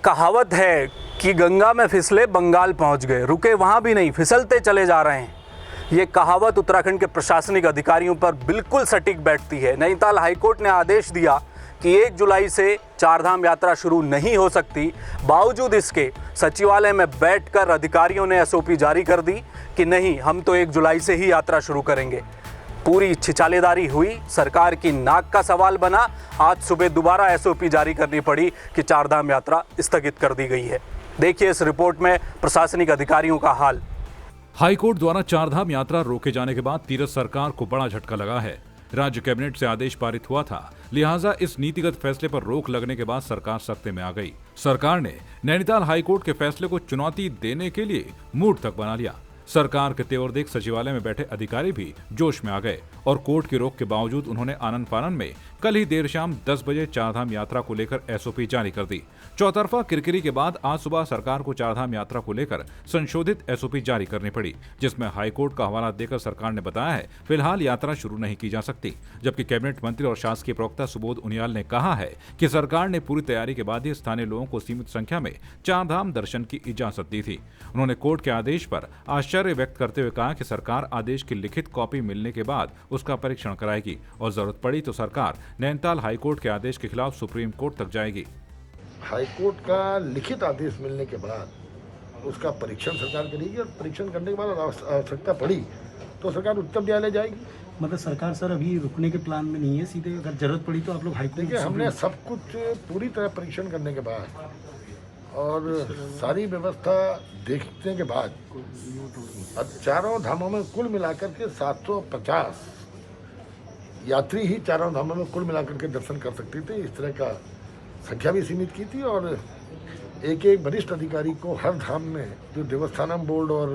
कहावत है कि गंगा में फिसले बंगाल पहुंच गए, रुके वहां भी नहीं, फिसलते चले जा रहे हैं। ये कहावत उत्तराखंड के प्रशासनिक अधिकारियों पर बिल्कुल सटीक बैठती है। नैनीताल हाईकोर्ट ने आदेश दिया कि 1 जुलाई से चारधाम यात्रा शुरू नहीं हो सकती। बावजूद इसके सचिवालय में बैठकर अधिकारियों ने एसओपी जारी कर दी कि नहीं, हम तो 1 जुलाई से ही यात्रा शुरू करेंगे। पूरी छिछालेदारी हुई, सरकार की नाक का सवाल बना। आज सुबह दोबारा एसओपी जारी करनी पड़ी कि चारधाम यात्रा स्थगित कर दी गई है। देखिए इस रिपोर्ट में प्रशासनिक अधिकारियों का हाल। हाईकोर्ट द्वारा चारधाम यात्रा रोके जाने के बाद तीरथ सरकार को बड़ा झटका लगा है। राज्य कैबिनेट से आदेश पारित हुआ था, लिहाजा इस नीतिगत फैसले पर रोक लगने के बाद सरकार सख्ते में आ गई। सरकार ने नैनीताल हाईकोर्ट के फैसले को चुनौती देने के लिए मूड तक बना लिया। सरकार के तेवर देख सचिवालय में बैठे अधिकारी भी जोश में आ गए और कोर्ट की रोक के बावजूद उन्होंने आनन फानन में कल ही देर शाम 10 बजे चारधाम यात्रा को लेकर एसओपी जारी कर दी। चौतरफा किरकिरी के बाद आज सुबह सरकार को चारधाम यात्रा को लेकर संशोधित एसओपी जारी करनी पड़ी, जिसमें हाईकोर्ट का हवाला देकर सरकार ने बताया है फिलहाल यात्रा शुरू नहीं की जा सकती। जबकि कैबिनेट मंत्री और शासकीय प्रवक्ता सुबोध उनियाल ने कहा है कि सरकार ने पूरी तैयारी के बाद ही स्थानीय लोगों को सीमित संख्या में चारधाम दर्शन की इजाजत दी थी। उन्होंने कोर्ट के आदेश पर आश्चर्य व्यक्त करते हुए कहा कि सरकार आदेश की लिखित कॉपी मिलने के बाद उसका परीक्षण कराएगी और जरूरत पड़ी तो सरकार नैनीताल हाईकोर्ट के आदेश के खिलाफ सुप्रीम कोर्ट तक जाएगी। हाईकोर्ट का लिखित आदेश मिलने के बाद उसका परीक्षण सरकार करेगी और परीक्षण करने के बाद आवश्यकता पड़ी तो सरकार उच्चतम न्यायालय जाएगी। मतलब सरकार सर अभी रुकने के प्लान में नहीं है, सीधे अगर जरूरत पड़ी तो आप लोग हाईकोर्ट। देखिए, हमने सब कुछ पूरी तरह परीक्षण करने के बाद और सारी व्यवस्था देखने के बाद चारों धामों में कुल मिलाकर के 750 यात्री ही चारों धामों में कुल मिलाकर के दर्शन कर सकते थे। इस तरह का संख्या भी सीमित की थी और एक वरिष्ठ अधिकारी को हर धाम में जो देवस्थानम बोर्ड और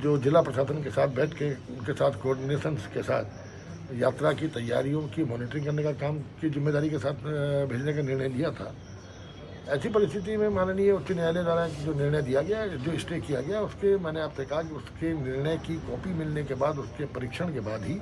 जो जिला प्रशासन के साथ बैठ के उनके साथ कोऑर्डिनेशन के साथ यात्रा की तैयारियों की मॉनिटरिंग करने का काम की जिम्मेदारी के साथ भेजने का निर्णय लिया था। ऐसी परिस्थिति में माननीय उच्च न्यायालय द्वारा जो निर्णय दिया गया, जो स्टे किया गया, उसके मैंने आपसे कहा कि उसके निर्णय की कॉपी मिलने के बाद उसके परीक्षण के बाद ही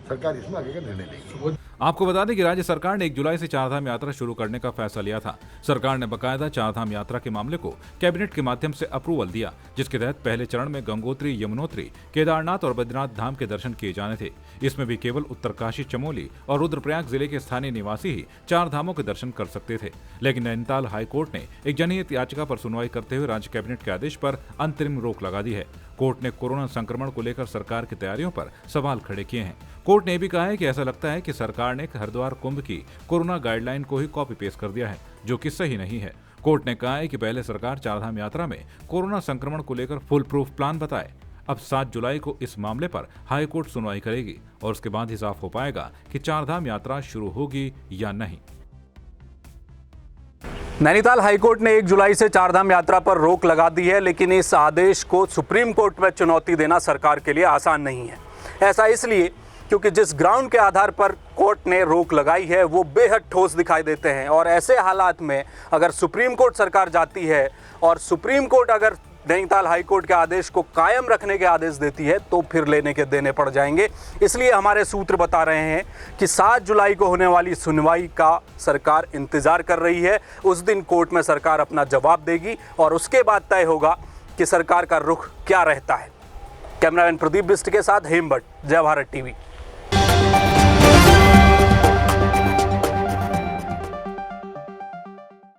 सरकार इसमें आगे का निर्णय लेगी। आपको बता दें कि राज्य सरकार ने 1 जुलाई से चारधाम यात्रा शुरू करने का फैसला लिया था। सरकार ने बकायदा चारधाम यात्रा के मामले को कैबिनेट के माध्यम से अप्रूवल दिया, जिसके तहत पहले चरण में गंगोत्री, यमुनोत्री, केदारनाथ और बद्रीनाथ धाम के दर्शन किए जाने थे। इसमें भी केवल उत्तरकाशी, चमोली और रुद्रप्रयाग जिले के स्थानीय निवासी ही चार धामों के दर्शन कर सकते थे। लेकिन नैनीताल हाईकोर्ट ने एक जनहित याचिका पर सुनवाई करते हुए राज्य कैबिनेट के आदेश पर अंतरिम रोक लगा दी है। कोर्ट ने कोरोना संक्रमण को लेकर सरकार की तैयारियों पर सवाल खड़े किए हैं। कोर्ट ने भी कहा है कि ऐसा लगता है कि सरकार ने हरिद्वार कुंभ की कोरोना गाइडलाइन को ही कॉपी पेस्ट कर दिया है, जो कि सही नहीं है। कोर्ट ने कहा है कि पहले सरकार चारधाम यात्रा में कोरोना संक्रमण को लेकर फुल प्रूफ प्लान बताए। अब 7 जुलाई को इस मामले पर हाईकोर्ट सुनवाई करेगी और उसके बाद ही साफ हो पाएगा कि चारधाम यात्रा शुरू होगी या नहीं। नैनीताल हाईकोर्ट ने 1 जुलाई से चारधाम यात्रा पर रोक लगा दी है, लेकिन इस आदेश को सुप्रीम कोर्ट में चुनौती देना सरकार के लिए आसान नहीं है। ऐसा इसलिए क्योंकि जिस ग्राउंड के आधार पर कोर्ट ने रोक लगाई है वो बेहद ठोस दिखाई देते हैं और ऐसे हालात में अगर सुप्रीम कोर्ट सरकार जाती है और सुप्रीम कोर्ट अगर नैनीताल हाईकोर्ट के आदेश को कायम रखने के आदेश देती है तो फिर लेने के देने पड़ जाएंगे। इसलिए हमारे सूत्र बता रहे हैं कि 7 जुलाई को होने वाली सुनवाई का सरकार इंतजार कर रही है। उस दिन कोर्ट में सरकार अपना जवाब देगी और उसके बाद तय होगा कि सरकार का रुख क्या रहता है। कैमरामैन प्रदीप बिष्ट के साथ हेम भट्ट, जय भारत टीवी।